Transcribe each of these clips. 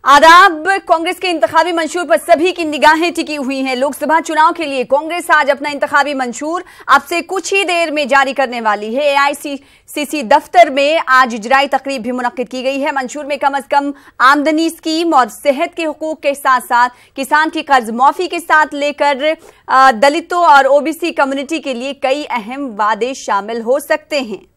आदाब। कांग्रेस के इंतखाबी मंशूर पर सभी की निगाहें टिकी हुई हैं। लोकसभा चुनाव के लिए कांग्रेस आज अपना इंतखाबी मंशूर अब से कुछ ही देर में जारी करने वाली है। एआईसीसी दफ्तर में आज इजराई तकरीब भी मुनक्किद की गई है। मंशूर में कम अज कम आमदनी स्कीम और सेहत के हुकूक के साथ साथ किसान की कर्ज माफी के साथ लेकर दलितों और ओबीसी कम्युनिटी के लिए कई अहम वादे शामिल हो सकते हैं।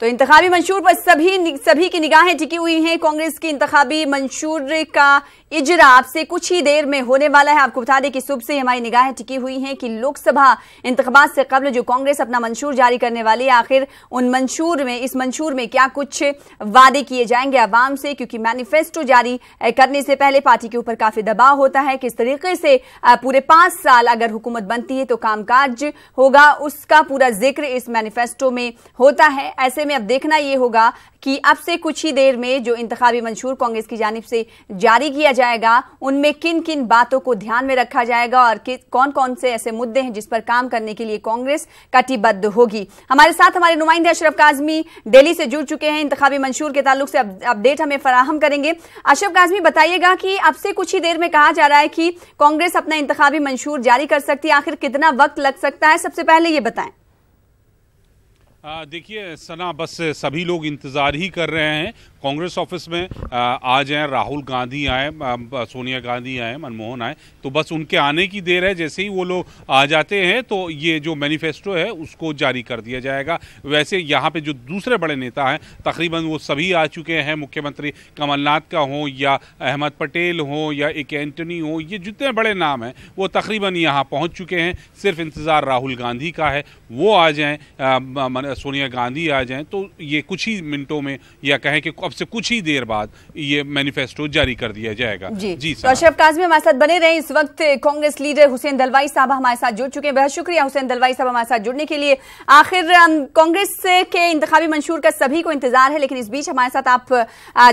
तो इंतखाबी मंशूर पर सभी की निगाहें टिकी हुई हैं। कांग्रेस की इंतखाबी मंशूर का इजरा अब से कुछ ही देर में होने वाला है। आपको बता दें कि सुबह से हमारी निगाहें टिकी हुई हैं कि लोकसभा इंतखाबात से कबल जो कांग्रेस अपना मंशूर जारी करने वाली है, आखिर इस मंशूर में क्या कुछ वादे किए जाएंगे आवाम से, क्योंकि मैनिफेस्टो जारी करने से पहले पार्टी के ऊपर काफी दबाव होता है। किस तरीके से पूरे 5 साल अगर हुकूमत बनती है तो कामकाज होगा, उसका पूरा जिक्र इस मैनिफेस्टो में होता है। ऐसे में अब देखना यह होगा कि अब से कुछ ही देर में जो इंतखाबी मंशूर कांग्रेस की जानिब से जारी किया जाएगा उनमें किन किन बातों को ध्यान में रखा जाएगा और कौन कौन से ऐसे मुद्दे हैं जिस पर काम करने के लिए कांग्रेस कटिबद्ध होगी। हमारे साथ हमारे नुमाइंदे अशरफ काजमी दिल्ली से जुड़ चुके हैं, इंतखाबी मंशूर के ताल्लुक से अपडेट हमें फराहम करेंगे। अशरफ काजमी, बताइएगा कि अब से कुछ ही देर में कहा जा रहा है कि कांग्रेस अपना इंतखाबी मंशूर जारी कर सकती है, आखिर कितना वक्त लग सकता है, सबसे पहले ये बताएं। देखिए सना, बस सभी लोग इंतज़ार ही कर रहे हैं। कांग्रेस ऑफिस में आज हैं राहुल गांधी आए, सोनिया गांधी आए, मनमोहन आए, तो बस उनके आने की देर है। जैसे ही वो लोग आ जाते हैं तो ये जो मैनिफेस्टो है उसको जारी कर दिया जाएगा। वैसे यहाँ पे जो दूसरे बड़े नेता हैं तकरीबन वो सभी आ चुके हैं। मुख्यमंत्री कमलनाथ का हो या अहमद पटेल हो या एक एंटनी हो, ये जितने बड़े नाम हैं वो तकरीबन यहाँ पहुँच चुके हैं। सिर्फ इंतज़ार राहुल गांधी का है, वो आ जाएँ, सोनिया गांधी आ जाएं तो ये कुछ ही मिनटों में या कहें कि अब से कुछ ही देर बाद ये मैनिफेस्टो जारी कर दिया जाएगा। जी तो अशरफ काज़मी हमारे साथ बने रहे। इस वक्त कांग्रेस लीडर हुसैन दलवाई साहब हमारे साथ जुड़ चुके हैं। बहुत शुक्रिया हुसैन दलवाई साहब हमारे साथ जुड़ने के लिए। आखिर कांग्रेस के इंतखाबी मंशूर का सभी को इंतजार है, लेकिन इस बीच हमारे साथ आप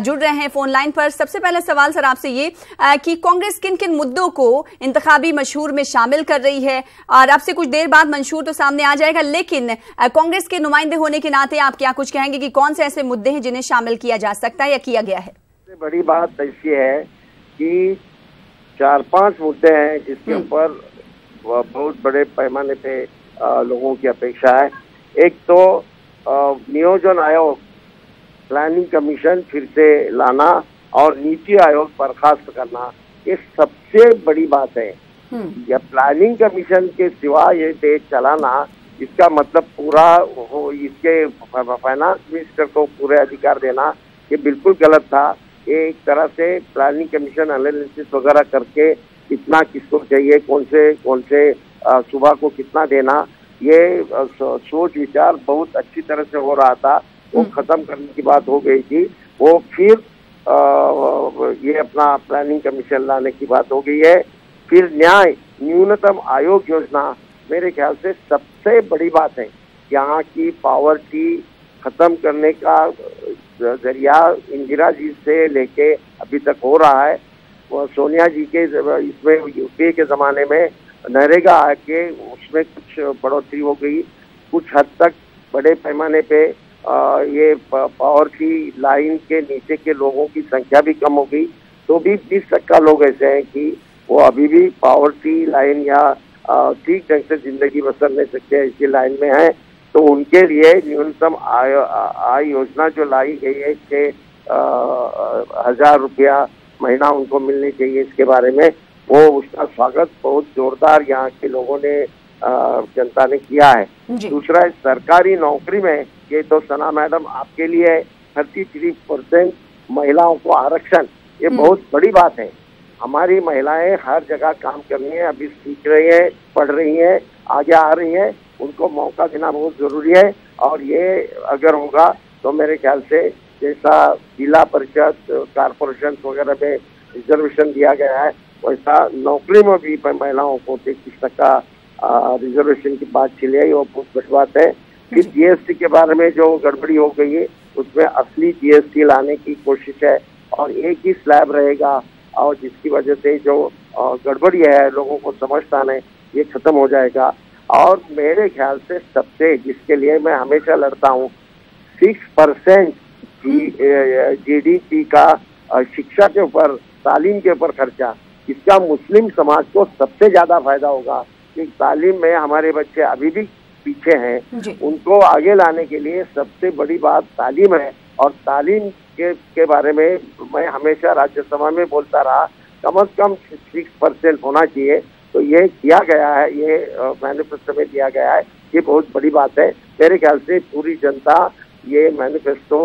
जुड़ रहे हैं फोन लाइन पर। सबसे पहला सवाल सर आपसे ये कि कांग्रेस किन किन मुद्दों को इंतखाबी मंशूर में शामिल कर रही है, और अब से कुछ देर बाद मंशूर तो सामने आ जाएगा, लेकिन कांग्रेस के नुमाइंदे होने के नाते आप क्या कुछ कहेंगे कि कौन से ऐसे मुद्दे हैं जिन्हें शामिल किया जा सकता है या किया गया है? सबसे बड़ी बात ऐसी है कि 4-5 मुद्दे हैं जिसके ऊपर बहुत बड़े पैमाने पे लोगों की अपेक्षा है। एक तो नियोजन आयोग, प्लानिंग कमीशन फिर से लाना और नीति आयोग बर्खास्त करना, ये सबसे बड़ी बात है। या प्लानिंग कमीशन के सिवा ये देश चलाना, इसका मतलब पूरा हो इसके फाइनेंस मिनिस्टर को पूरे अधिकार देना, ये बिल्कुल गलत था। ये एक तरह से प्लानिंग कमीशन एनालिसिस वगैरह करके कितना किसको चाहिए, कौन से सुबह को कितना देना, ये सोच विचार बहुत अच्छी तरह से हो रहा था, वो खत्म करने की बात हो गई थी। वो फिर ये अपना प्लानिंग कमीशन लाने की बात हो गई है। फिर न्यूनतम आयोग योजना मेरे ख्याल से सबसे बड़ी बात है। यहाँ की पॉवर्टी खत्म करने का जरिया इंदिरा जी से लेके अभी तक हो रहा है। वो सोनिया जी के इसमें यूपीए के ज़माने में नरेगा आके उसमें कुछ बढ़ोतरी हो गई, कुछ हद तक बड़े पैमाने पे ये पॉवर्टी लाइन के नीचे के लोगों की संख्या भी कम हो गई। तो भी 20% लोग ऐसे हैं कि वो अभी भी पॉवर्टी लाइन या ठीक ढंग से जिंदगी बसर नहीं सकते इसी लाइन में है। तो उनके लिए न्यूनतम आय योजना जो लाई गई है, 6,000 रुपया महीना उनको मिलने चाहिए, इसके बारे में वो उसका स्वागत बहुत जोरदार यहाँ के लोगों ने जनता ने किया है। दूसरा, सरकारी नौकरी में ये तो सना मैडम आपके लिए 33% महिलाओं को आरक्षण, ये बहुत बड़ी बात है। हमारी महिलाएं हर जगह काम कर रही हैं, अभी सीख रही हैं, पढ़ रही हैं, आगे आ रही हैं, उनको मौका देना बहुत जरूरी है। और ये अगर होगा तो मेरे ख्याल से जैसा जिला परिषद, कारपोरेशन वगैरह में रिजर्वेशन दिया गया है, वैसा नौकरी में भी महिलाओं को 33% रिजर्वेशन की बात चली आई, वो बहुत बड़ी बात है। फिर जीएसटी के बारे में जो गड़बड़ी हो गई है उसमें असली जीएसटी लाने की कोशिश है और एक ही स्लैब रहेगा, और जिसकी वजह से जो गड़बड़ी है लोगों को समझता नहीं, ये खत्म हो जाएगा। और मेरे ख्याल से सबसे, जिसके लिए मैं हमेशा लड़ता हूँ, 6% GDP का शिक्षा के ऊपर, तालीम के ऊपर खर्चा, इसका मुस्लिम समाज को सबसे ज्यादा फायदा होगा। कि तालीम में हमारे बच्चे अभी भी पीछे हैं, उनको आगे लाने के लिए सबसे बड़ी बात तालीम है। और तालीम के बारे में मैं हमेशा राज्यसभा में बोलता रहा, कम से कम 6% होना चाहिए। तो ये किया गया है, ये मैनिफेस्टो में दिया गया है, ये बहुत बड़ी बात है। मेरे ख्याल से पूरी जनता ये मैनिफेस्टो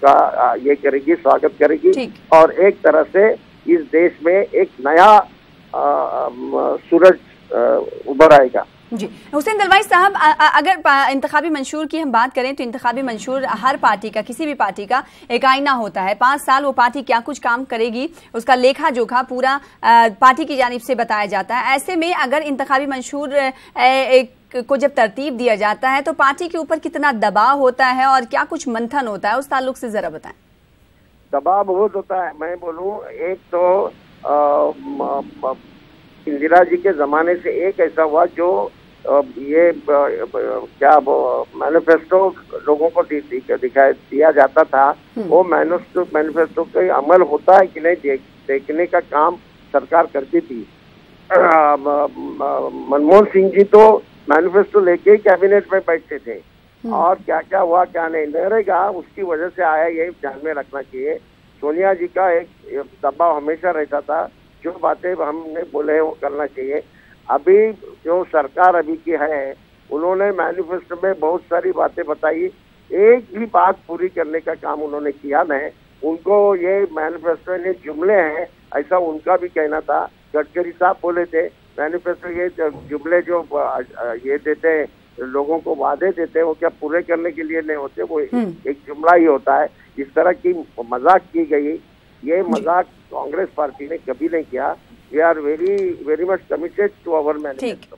का ये करेगी, स्वागत करेगी, और एक तरह से इस देश में एक नया सूरज उभर आएगा। जी हुसैन दलवाई साहब, अगर इंतखाबी मंशूर की हम बात करें तो इंतखाबी मंशूर हर पार्टी का, किसी भी पार्टी का एक आईना होता है। 5 साल वो पार्टी क्या कुछ काम करेगी उसका लेखा जोखा पूरा पार्टी की जानिब से बताया जाता है। ऐसे में अगर इंतखाबी मंशूर को जब तरतीब दिया जाता है तो पार्टी के ऊपर कितना दबाव होता है और क्या कुछ मंथन होता है, उस ताल्लुक से जरा बताएं। दबाव बहुत होता है। मैं बोलूं, एक तो इंदिरा जी के जमाने से एक ऐसा हुआ जो ये क्या मैनिफेस्टो लोगों को दिखाई दिया जाता था, वो मैनिफेस्टो का अमल होता है कि नहीं देखने का काम सरकार करती थी। मनमोहन सिंह जी तो मैनिफेस्टो लेके ही कैबिनेट में बैठते थे, और क्या क्या हुआ क्या नहीं रहेगा उसकी वजह से आया, ये ध्यान में रखना चाहिए। सोनिया जी का एक दबाव हमेशा रहता था, जो बातें हमने बोले वो करना चाहिए। अभी जो सरकार अभी की है, उन्होंने मैनिफेस्टो में बहुत सारी बातें बताई, एक भी बात पूरी करने का काम उन्होंने किया नहीं। उनको ये मैनिफेस्टो ने जुमले हैं ऐसा उनका भी कहना था। गडकरी साहब बोले थे मैनिफेस्टो ये जुमले जो ये देते हैं, लोगों को वादे देते हैं, वो क्या पूरे करने के लिए नहीं होते, वो एक जुमला ही होता है। इस तरह की मजाक की गई, ये मजाक कांग्रेस पार्टी ने कभी नहीं किया। We are very much committed to our manifesto.